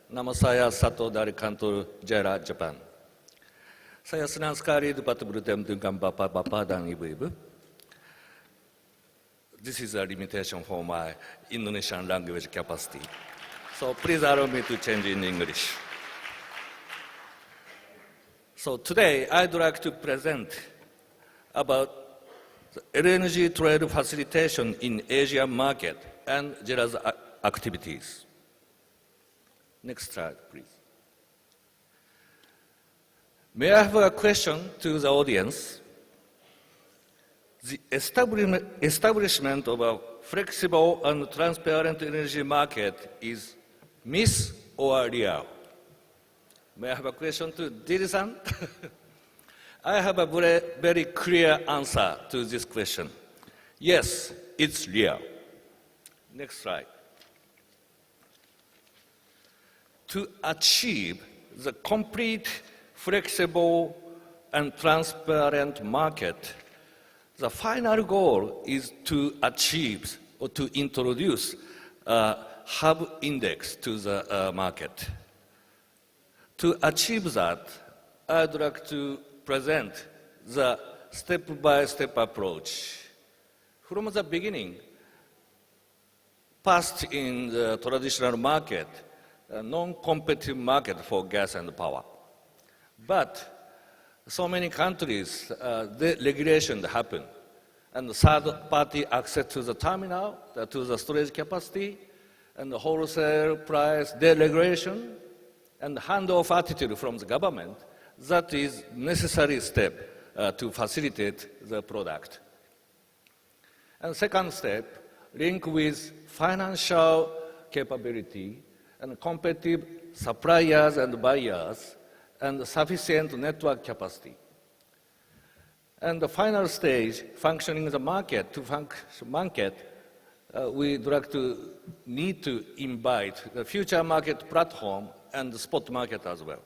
Nama saya Sato dari kantor JERA, Japan. Saya senang sekali dapat bertemu dengan bapak-bapak dan ibu-ibu. This is a limitation for my Indonesian language capacity. So please allow me to change in English. So today I'd like to present about the LNG trade facilitation in Asian market and JERA's activities. Next slide, please. May I have a question to the audience? The establishment of a flexible and transparent energy market is myth or real? May I have a question to Didi-san? I have a very clear answer to this question. Yes, it's real. Next slide. To achieve the complete, flexible, and transparent market, the final goal is to achieve or to introduce a hub index to the market. To achieve that, I'd like to present the step-by-step approach. From the beginning, past in the traditional market, a non-competitive market for gas and power. But so many countries, the regulation happened, and the third-party access to the terminal, to the storage capacity, and the wholesale price deregulation, and handoff attitude from the government, that is necessary step to facilitate the product. And second step, link with financial capability and competitive suppliers and buyers and sufficient network capacity. And the final stage, functioning the market, to function market, we'd like to need to invite the future market platform and the spot market as well.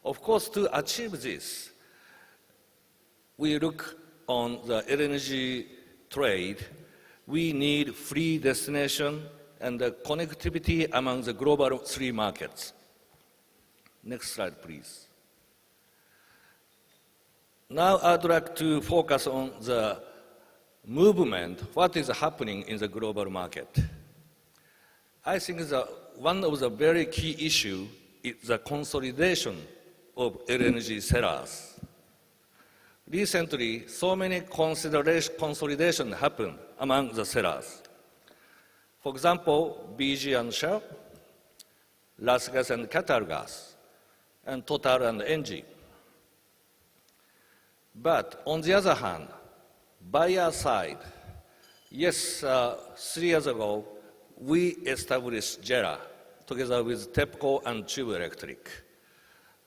Of course, to achieve this, we look on the LNG trade. We need free destination and the connectivity among the global three markets. Next slide, please. Now I'd like to focus on the movement, what is happening in the global market. I think that one of the very key issues is the consolidation of LNG sellers. Recently, so many consolidation happened among the sellers. For example, BG and Shell, RasGas and Qatargas, and Total and Engie. But on the other hand, buyer side, yes, 3 years ago, we established JERA together with TEPCO and Tube Electric.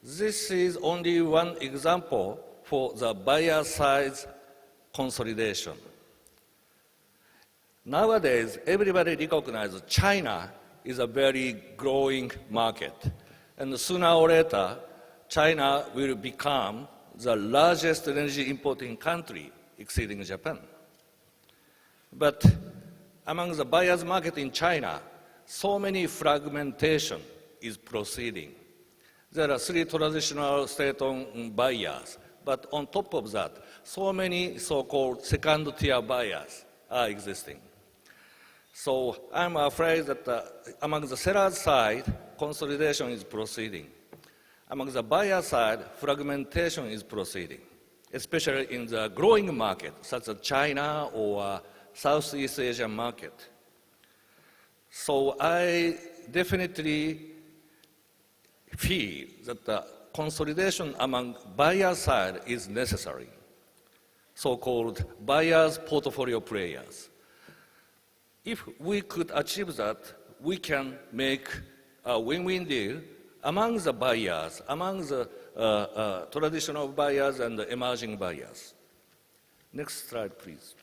This is only one example for the buyer side consolidation. Nowadays, everybody recognizes China is a very growing market. And sooner or later, China will become the largest energy importing country, exceeding Japan. But among the buyers market in China, so many fragmentation is proceeding. There are 3 traditional state-owned buyers, but on top of that, so many so-called second-tier buyers are existing. So I'm afraid that among the seller side, consolidation is proceeding. Among the buyer side, fragmentation is proceeding, especially in the growing market, such as China or Southeast Asian market. So I definitely feel that the consolidation among buyer side is necessary, so-called buyers portfolio players. If we could achieve that, we can make a win-win deal among the buyers, among the traditional buyers and the emerging buyers. Next slide, please.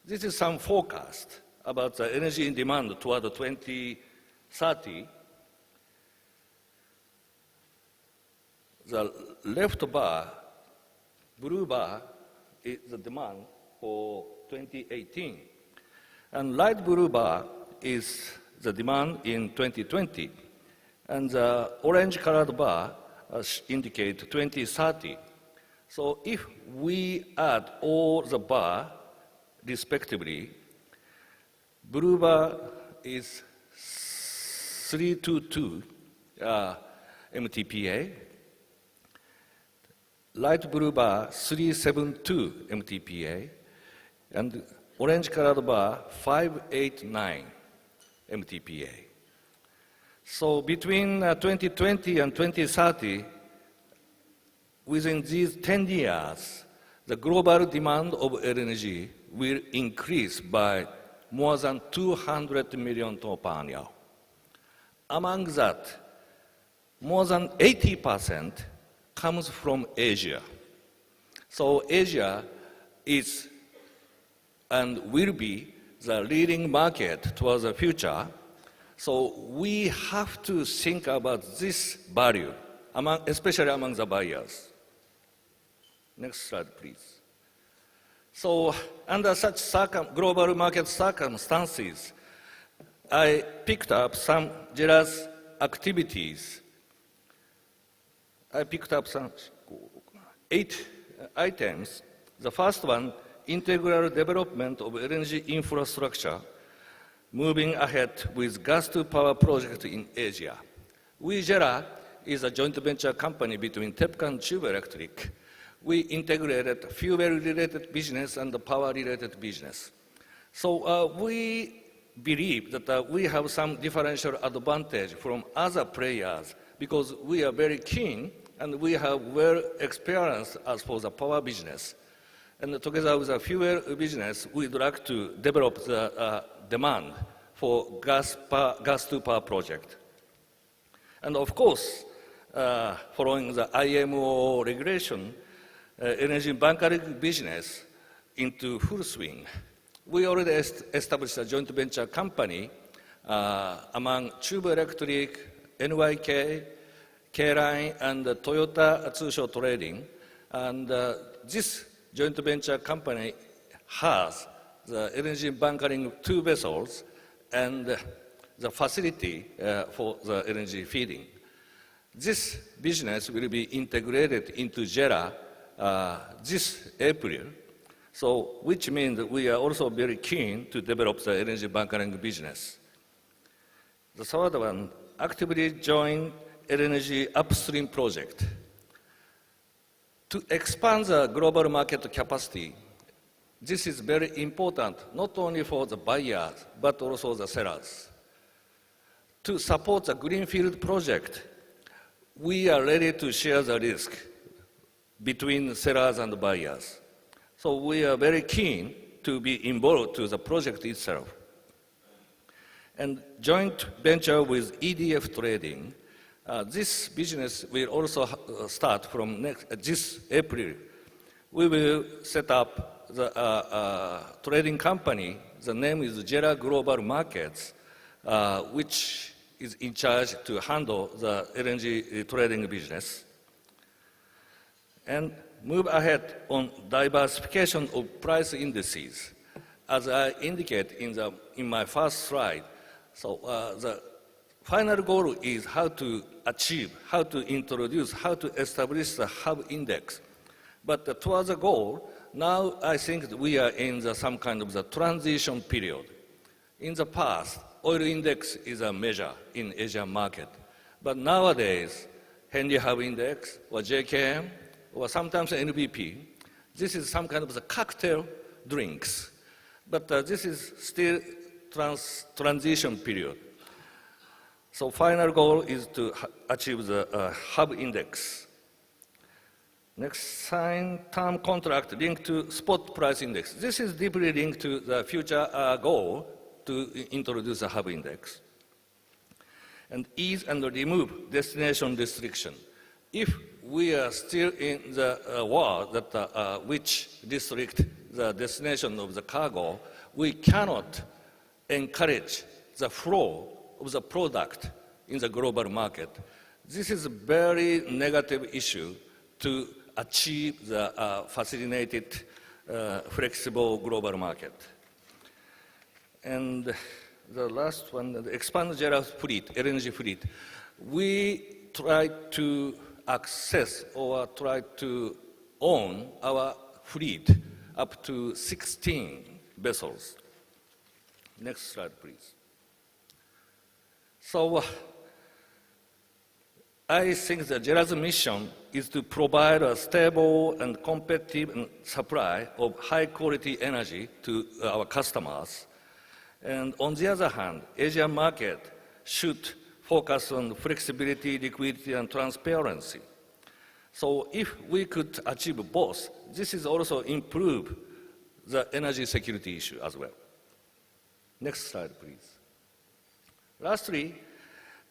This is some forecast about the energy in demand toward 2030. The left bar, blue bar, is the demand for 2018. And light blue bar is the demand in 2020. And the orange-colored bar indicate 2030. So if we add all the bar respectively, blue bar is 322 MTPA, light blue bar 372 MTPA, and orange-colored bar 589 MTPA. So between 2020 and 2030, within these 10 years, the global demand of LNG will increase by more than 200 million tons per annum. Among that, more than 80% comes from Asia. So Asia is and will be the leading market towards the future. So we have to think about this value, especially among the buyers. Next slide, please. So under such global market circumstances, I picked up some JERA's activities. I picked up some 8 items. The first one, integral development of LNG infrastructure, moving ahead with gas-to-power project in Asia. We, JERA, is a joint venture company between TEPCO and Tube Electric. We integrated fuel-related business and the power-related business. So we believe that we have some differential advantage from other players because we are very keen and we have well experience as for the power business. And together with the fuel business, we'd like to develop the demand for gas-to-power project. And of course, following the IMO regulation, energy bunkering business into full swing. We already established a joint venture company among Tube Electric, NYK, K-Line, and Toyota Tatsuo Trading. And this joint venture company has the LNG bunkering 2 vessels and the facility for the LNG feeding. This business will be integrated into JERA this April, so which means that we are also very keen to develop the LNG bunkering business. The third one, actively join LNG upstream project. To expand the global market capacity, this is very important, not only for the buyers, but also the sellers. To support the greenfield project, we are ready to share the risk between sellers and buyers. So we are very keen to be involved to the project itself. And joint venture with EDF Trading, this business will also start from this April. We will set up the trading company. The name is JERA Global Markets, which is in charge to handle the LNG trading business. And move ahead on diversification of price indices. As I indicate in my first slide, so the final goal is how to achieve, how to introduce, how to establish the hub index. But towards the goal, now I think that we are in some kind of the transition period. In the past, oil index is a measure in Asian market. But nowadays, Henry Hub Index or JKM or sometimes NBP, this is some kind of the cocktail drinks. But this is still transition period. So final goal is to achieve the hub index. Next, sign term contract linked to spot price index. This is deeply linked to the future goal to introduce a hub index. And ease and remove destination restriction. If we are still in the war that which restrict the destination of the cargo, we cannot encourage the flow of the product in the global market. This is a very negative issue to achieve the facilitated, flexible global market. And the last one, the expand JERA fleet, LNG fleet. We try to access or try to own our fleet up to 16 vessels. Next slide, please. So I think that JERA's mission is to provide a stable and competitive supply of high-quality energy to our customers. And on the other hand, Asian market should focus on flexibility, liquidity, and transparency. So if we could achieve both, this is also improve the energy security issue as well. Next slide, please. Lastly,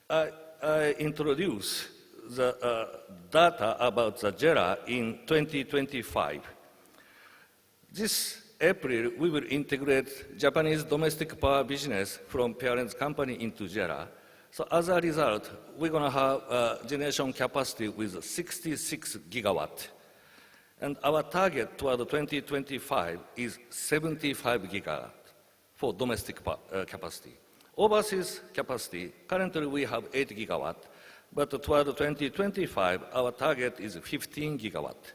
I introduce the data about the JERA in 2025. This April, we will integrate Japanese domestic power business from parent company into JERA. So as a result, we're going to have a generation capacity with 66 gigawatt. And our target toward 2025 is 75 gigawatt for domestic capacity. Overseas capacity, currently we have 8 gigawatt, but toward 2025, our target is 15 gigawatt.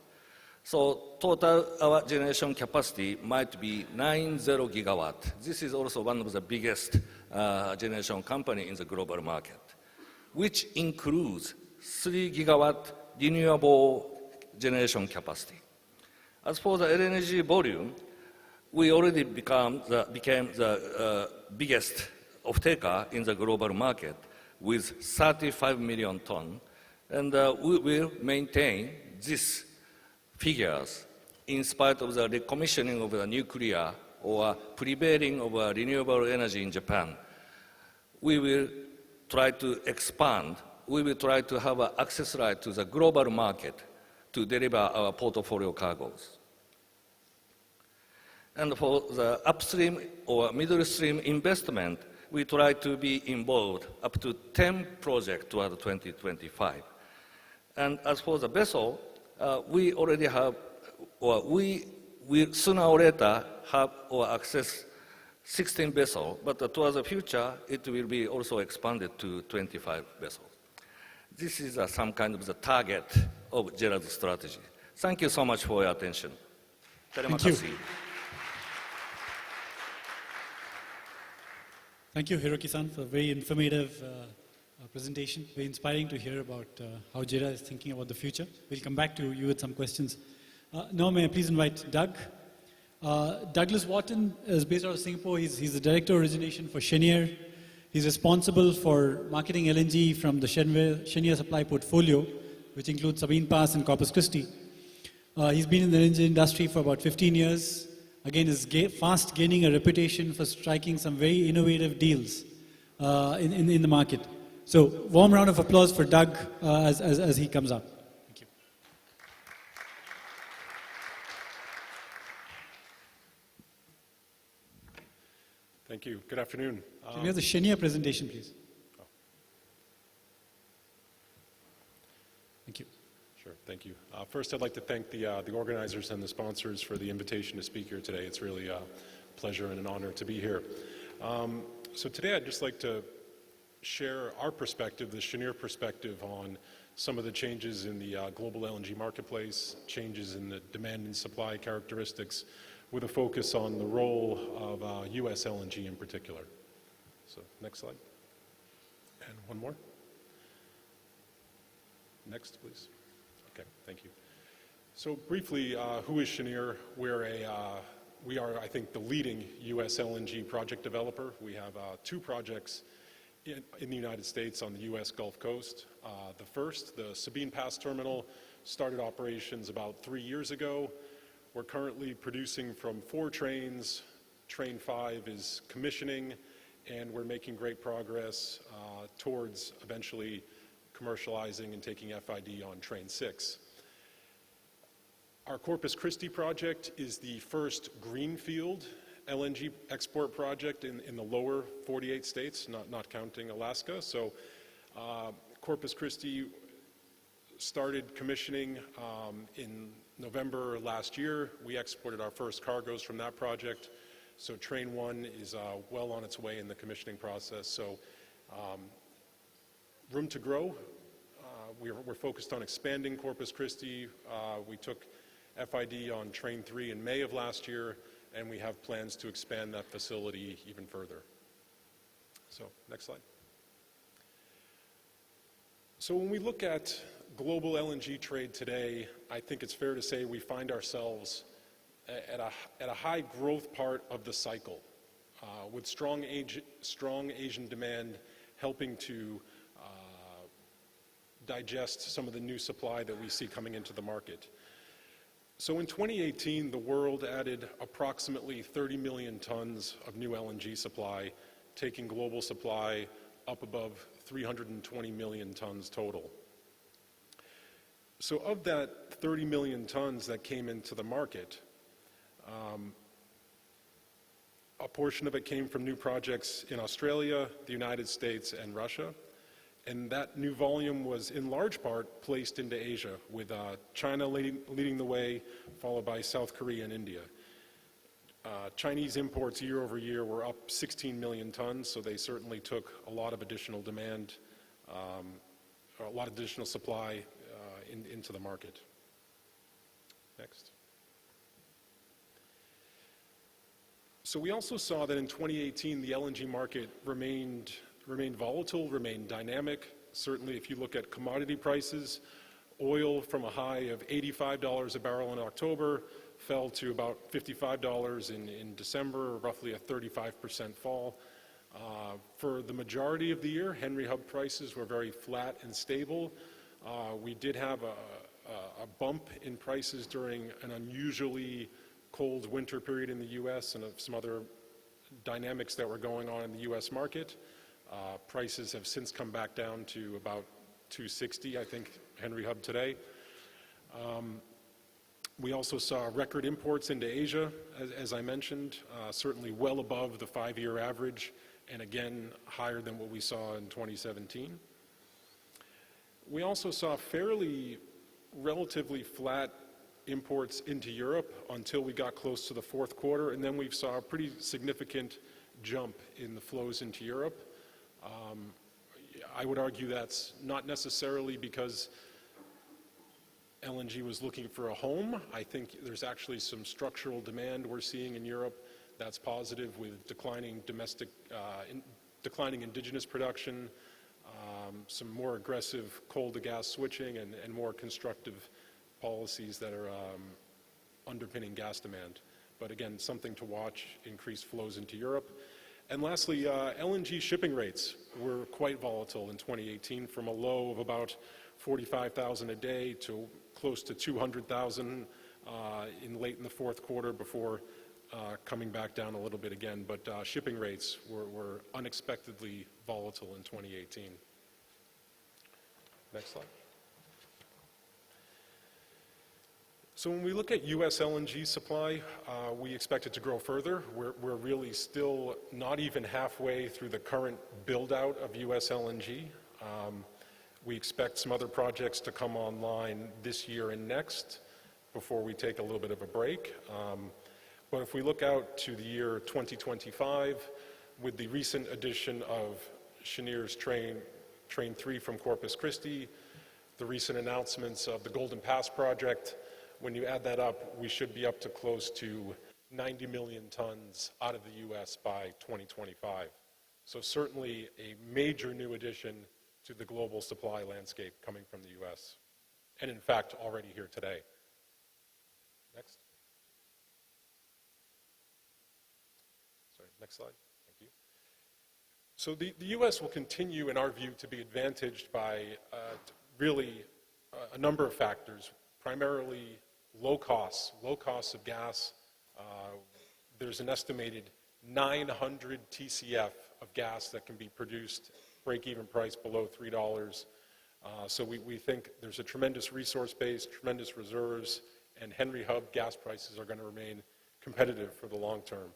So total our generation capacity might be 90 gigawatt. This is also one of the biggest generation company in the global market, which includes 3 gigawatt renewable generation capacity. As for the LNG volume, we already became the biggest off-taker in the global market with 35 million tons, and we will maintain these figures in spite of the recommissioning of the nuclear or prevailing of renewable energy in Japan. We will try to expand. We will try to have access right to the global market to deliver our portfolio cargoes. And for the upstream or middle stream investment, we try to be involved up to 10 projects toward 2025. And as for the vessel, we already have, or we will sooner or later have or access 16 vessels, but towards the future, it will be also expanded to 25 vessels. This is some kind of the target of JERA's strategy. Thank you so much for your attention. Thank you. Thank you, Hiroki-san, for a very informative presentation. Very inspiring to hear about how JERA is thinking about the future. We'll come back to you with some questions. Now, may I please invite Doug. Douglas Wharton is based out of Singapore. He's the Director of Origination for Cheniere. He's responsible for marketing LNG from the Cheniere supply portfolio, which includes Sabine Pass and Corpus Christi. He's been in the LNG industry for about 15 years. Again, is fast gaining a reputation for striking some very innovative deals in the market. So, warm round of applause for Doug as he comes up. Thank you. Thank you. Good afternoon. Can we have the Cheniere presentation, please? Oh. Thank you. Sure, thank you. First, I'd like to thank the organizers and the sponsors for the invitation to speak here today. It's really a pleasure and an honor to be here. So today I'd just like to share our perspective, the Cheniere perspective, on some of the changes in the global LNG marketplace, changes in the demand and supply characteristics, with a focus on the role of US LNG in particular. So next slide. And one more. Next, please. Okay, thank you. So briefly, who is Cheniere? We are, I think, the leading US LNG project developer. We have 2 projects in the United States on the US Gulf Coast. The first, the Sabine Pass Terminal, started operations about 3 years ago. We're currently producing from 4 trains. Train 5 is commissioning, and we're making great progress towards eventually commercializing and taking FID on Train 6. Our Corpus Christi project is the first greenfield LNG export project in the lower 48 states, not counting Alaska. So Corpus Christi started commissioning in November last year. We exported our first cargoes from that project. So train 1 is well on its way in the commissioning process. So room to grow. We're focused on expanding Corpus Christi. We took FID on train 3 in May of last year, and we have plans to expand that facility even further. So next slide. So when we look at global LNG trade today, I think it's fair to say we find ourselves at a high growth part of the cycle, with strong Asian demand helping to digest some of the new supply that we see coming into the market. So in 2018, the world added approximately 30 million tons of new LNG supply, taking global supply up above 320 million tons total. So of that 30 million tons that came into the market, a portion of it came from new projects in Australia, the United States, and Russia. And that new volume was in large part placed into Asia, with China leading the way, followed by South Korea and India. Chinese imports year over year were up 16 million tons, so they certainly took a lot of additional demand, a lot of additional supply into the market. Next. So we also saw that in 2018, the LNG market remained volatile, remained dynamic. Certainly, if you look at commodity prices, oil from a high of $85 a barrel in October fell to about $55 in December, roughly a 35% fall. For the majority of the year, Henry Hub prices were very flat and stable. We did have a bump in prices during an unusually cold winter period in the U.S. and some other dynamics that were going on in the U.S. market. Prices have since come back down to about $260, I think, Henry Hub today. We also saw record imports into Asia, as I mentioned, certainly well above the 5-year average, and again, higher than what we saw in 2017. We also saw fairly relatively flat imports into Europe until we got close to the fourth quarter, and then we saw a pretty significant jump in the flows into Europe. I would argue that's not necessarily because LNG was looking for a home. I think there's actually some structural demand we're seeing in Europe that's positive, with declining indigenous production, some more aggressive coal to gas switching, and more constructive policies that are underpinning gas demand. But again, something to watch, increased flows into Europe. And lastly, LNG shipping rates were quite volatile in 2018, from a low of about 45,000 a day to close to 200,000 late in the fourth quarter, before coming back down a little bit again. But shipping rates were unexpectedly volatile in 2018. Next slide. So when we look at U.S. LNG supply, we expect it to grow further. We're really still not even halfway through the current build-out of U.S. LNG. We expect some other projects to come online this year and next before we take a little bit of a break. But if we look out to the year 2025, with the recent addition of Cheniere's train 3 from Corpus Christi, the recent announcements of the Golden Pass project, when you add that up, we should be up to close to 90 million tons out of the U.S. by 2025. So certainly a major new addition to the global supply landscape coming from the U.S., and in fact already here today. Next. Sorry, next slide. Thank you. So the U.S. will continue, in our view, to be advantaged by really a number of factors, primarily low costs of gas. There's an estimated 900 TCF of gas that can be produced, break-even price below $3. So we think there's a tremendous resource base, tremendous reserves, and Henry Hub gas prices are going to remain competitive for the long term.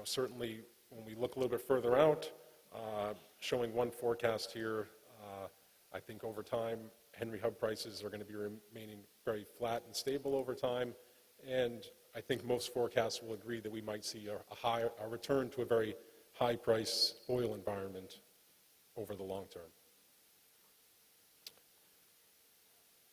Certainly when we look a little bit further out, showing one forecast here, I think over time Henry Hub prices are going to be remaining very flat and stable over time, and I think most forecasts will agree that we might see a return to a very high price oil environment over the long term.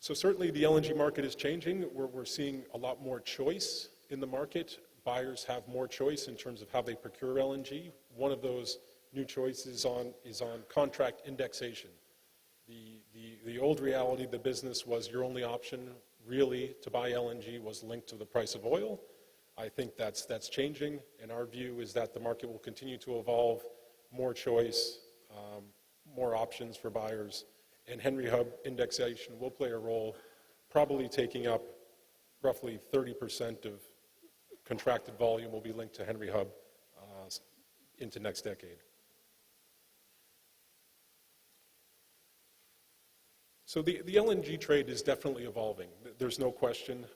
So certainly the LNG market is changing. We're seeing a lot more choice in the market. Buyers have more choice in terms of how they procure LNG. One of those new choices is on contract indexation. The old reality of the business was your only option really to buy LNG was linked to the price of oil. I think that's changing, and our view is that the market will continue to evolve, more choice, more options for buyers, and Henry Hub indexation will play a role, probably taking up roughly 30% of contracted volume will be linked to Henry Hub into next decade. So the LNG trade is definitely evolving. There's no question.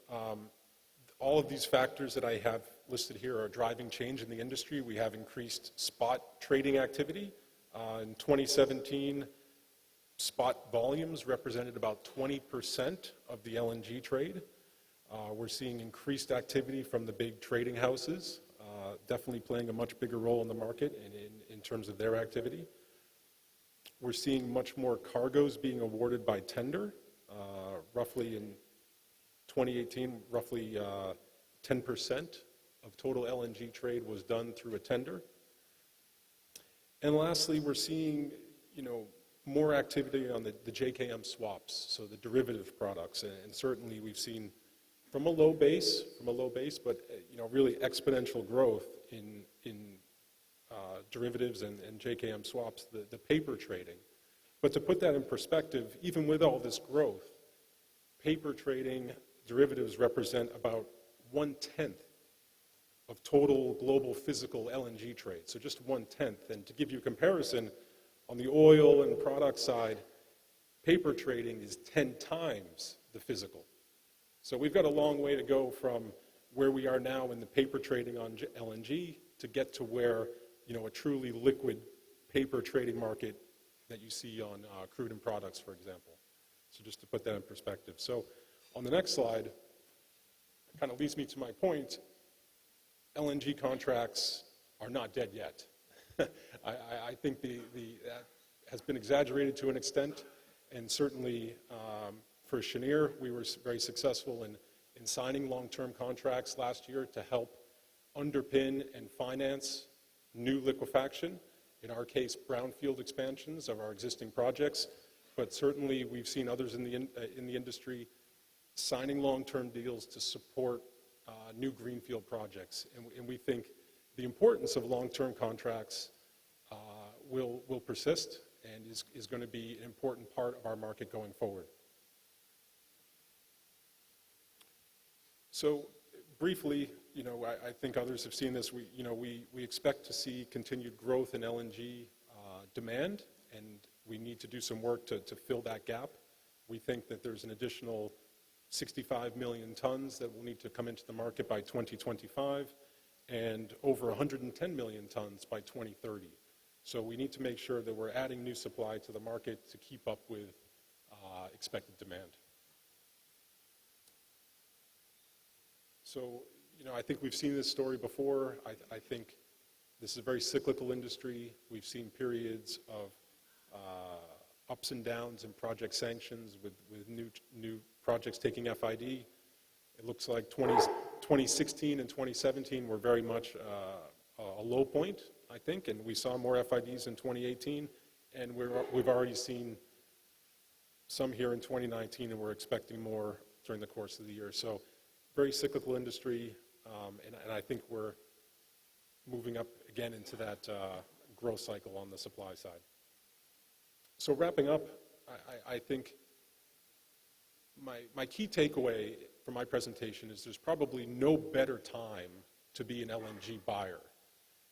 All of these factors that I have listed here are driving change in the industry. We have increased spot trading activity. In 2017, spot volumes represented about 20% of the LNG trade. We're seeing increased activity from the big trading houses, definitely playing a much bigger role in the market and in terms of their activity. We're seeing much more cargoes being awarded by tender. Roughly in 2018, roughly 10% of total LNG trade was done through a tender. And lastly, we're seeing, more activity on the JKM swaps, so the derivative products, and certainly we've seen from a low base, but really exponential growth in derivatives and JKM swaps, the paper trading. But to put that in perspective, even with all this growth, paper trading derivatives represent about 1/10 of total global physical LNG trade, so just 1/10. And to give you a comparison, on the oil and product side, paper trading is 10 times the physical. So we've got a long way to go from where we are now in the paper trading on LNG to get to where, a truly liquid paper trading market that you see on crude and products, for example. So just to put that in perspective. So on the next slide, it kind of leads me to my point. LNG contracts are not dead yet. I think that has been exaggerated to an extent, and certainly for Cheniere, we were very successful in signing long-term contracts last year to help underpin and finance new liquefaction, in our case, brownfield expansions of our existing projects, but certainly we've seen others in the industry signing long-term deals to support new greenfield projects, and we think the importance of long-term contracts will persist and is going to be an important part of our market going forward. So briefly, I think others have seen this. We expect to see continued growth in LNG demand, and we need to do some work to fill that gap. We think that there's an additional 65 million tons that will need to come into the market by 2025, and over 110 million tons by 2030. So we need to make sure that we're adding new supply to the market to keep up with expected demand. So, I think we've seen this story before. I think this is a very cyclical industry. We've seen periods of ups and downs in project sanctions with new projects taking FID. It looks like 2016 and 2017 were very much a low point, I think, and we saw more FIDs in 2018, and we've already seen some here in 2019, and we're expecting more during the course of the year. So very cyclical industry, and I think we're moving up again into that growth cycle on the supply side. So wrapping up, I think my key takeaway from my presentation is there's probably no better time to be an LNG buyer.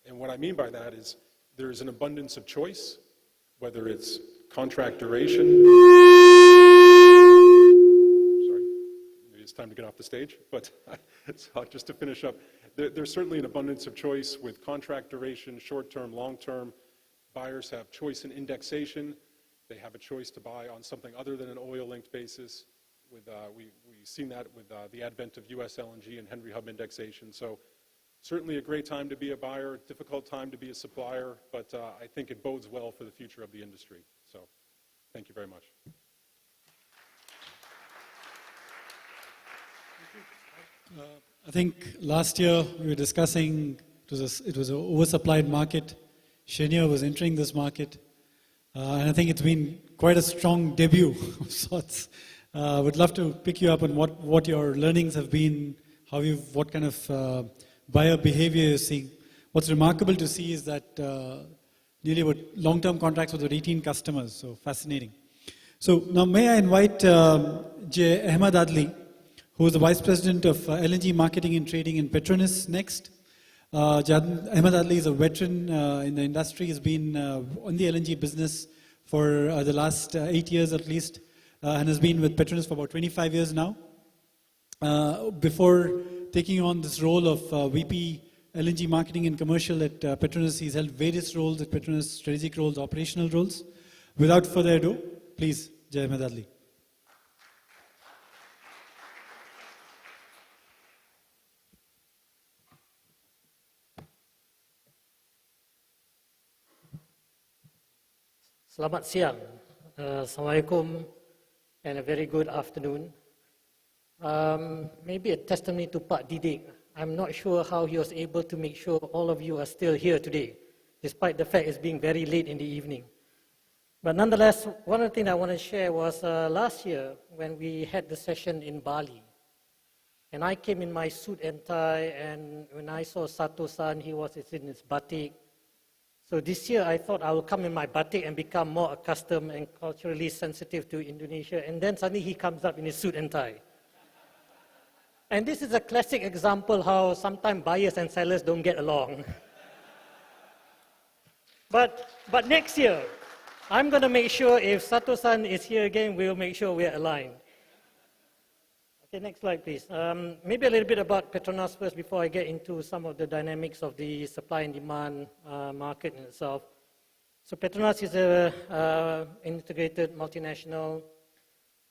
And what I mean by that is there's an abundance of choice, whether it's contract duration. Sorry, maybe it's time to get off the stage, but so just to finish up, there's certainly an abundance of choice with contract duration, short-term, long-term. Buyers have choice in indexation. They have a choice to buy on something other than an oil-linked basis. We've seen that with the advent of US LNG and Henry Hub indexation. So certainly a great time to be a buyer, difficult time to be a supplier, but I think it bodes well for the future of the industry. So thank you very much. I think last year we were discussing it was an oversupplied market. Cheniere was entering this market, and I think it's been quite a strong debut of sorts. Would love to pick you up on what your learnings have been, what kind of buyer behavior you're seeing. What's remarkable to see is that nearly about long-term contracts with 18 customers, so fascinating. So now may I invite Ahmad Adly, who is the Vice President of LNG Marketing and Trading in Petronas next. Ahmad Adly is a veteran in the industry. He's been on the LNG business for the last 8 years at least, and has been with Petronas for about 25 years now. Before taking on this role of VP LNG Marketing and Commercial at Petronas, he's held various roles at Petronas, strategic roles, operational roles. Without further ado, please, Ahmad Adly. Selamat siang, Assalamualaikum, and a very good afternoon. Maybe a testimony to Pak Didik. I'm not sure how he was able to make sure all of you are still here today, despite the fact it's being very late in the evening. But nonetheless, one of the things I want to share was last year when we had the session in Bali. And I came in my suit and tie, and when I saw Sato-san, he was in his batik. So this year I thought I will come in my batik and become more accustomed and culturally sensitive to Indonesia, and then suddenly he comes up in his suit and tie. And this is a classic example how sometimes buyers and sellers don't get along. But next year, I'm going to make sure if Sato-san is here again, we'll make sure we're aligned. Okay, next slide, please. Maybe a little bit about Petronas first before I get into some of the dynamics of the supply and demand market in itself. So Petronas is an integrated multinational,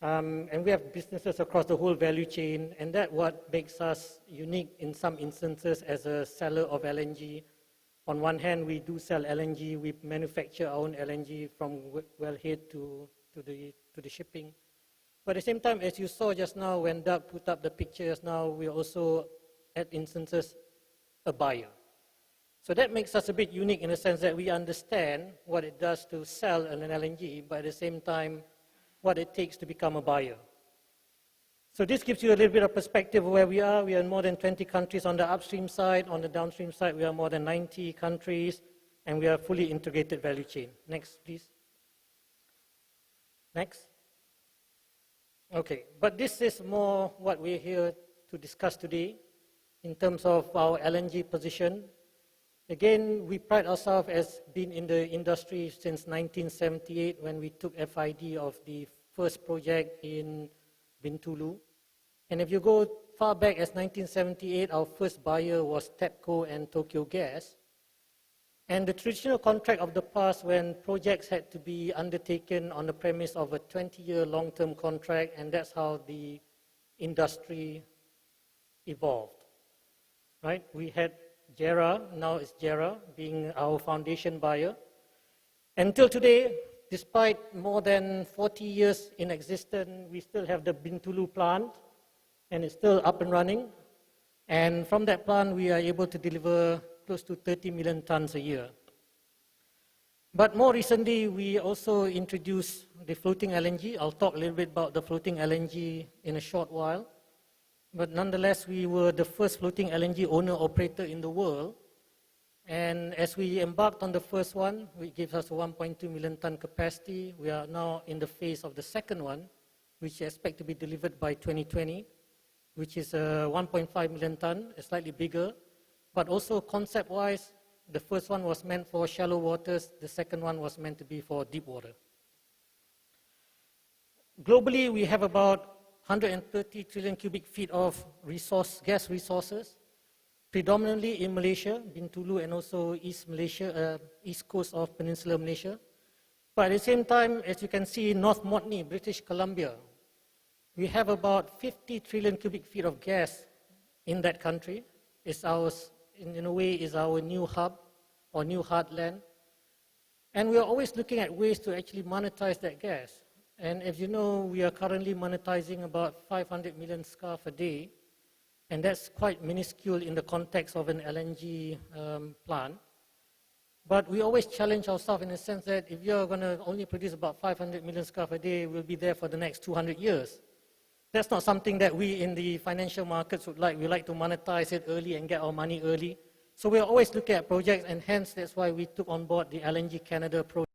and we have businesses across the whole value chain, and that's what makes us unique in some instances as a seller of LNG. On one hand, we do sell LNG, we manufacture our own LNG from wellhead to the shipping. But at the same time, as you saw just now, when Doug put up the pictures now, we're also, at instances, a buyer. So that makes us a bit unique in the sense that we understand what it does to sell an LNG, but at the same time, what it takes to become a buyer. So this gives you a little bit of perspective of where we are. We are in more than 20 countries on the upstream side. On the downstream side, we are more than 90 countries, and we are a fully integrated value chain. Next, please. Next. Okay, but this is more what we're here to discuss today in terms of our LNG position. Again, we pride ourselves as being in the industry since 1978 when we took FID of the first project in Bintulu. And if you go far back as 1978, our first buyer was TEPCO and Tokyo Gas. And the traditional contract of the past when projects had to be undertaken on the premise of a 20-year long-term contract, and that's how the industry evolved, right? We had JERA, now it's JERA, being our foundation buyer. Until today, despite more than 40 years in existence, we still have the Bintulu plant, and it's still up and running. And from that plant, we are able to deliver close to 30 million tons a year. But more recently, we also introduced the floating LNG. I'll talk a little bit about the floating LNG in a short while. But nonetheless, we were the first floating LNG owner-operator in the world. And as we embarked on the first one, which gives us a 1.2 million ton capacity, we are now in the phase of the second one, which we expect to be delivered by 2020, which is a 1.5 million ton, slightly bigger. But also concept-wise, the first one was meant for shallow waters, the second one was meant to be for deep water. Globally, we have about 130 trillion cubic feet of gas resources, predominantly in Malaysia, Bintulu, and also east coast of Peninsular Malaysia. But at the same time, as you can see, North Mortney, British Columbia, We have about 50 trillion cubic feet of gas in that country. It's ours, in a way, is our new hub or new heartland. And we are always looking at ways to actually monetize that gas. And as you know, we are currently monetizing about 500 million scarf a day, and that's quite minuscule in the context of an LNG plant. But we always challenge ourselves in the sense that if you're going to only produce about 500 million scarf a day, we'll be there for the next 200 years. That's not something that we in the financial markets would like. We like to monetize it early and get our money early. So we're always looking at projects, and hence that's why we took on board the LNG Canada project.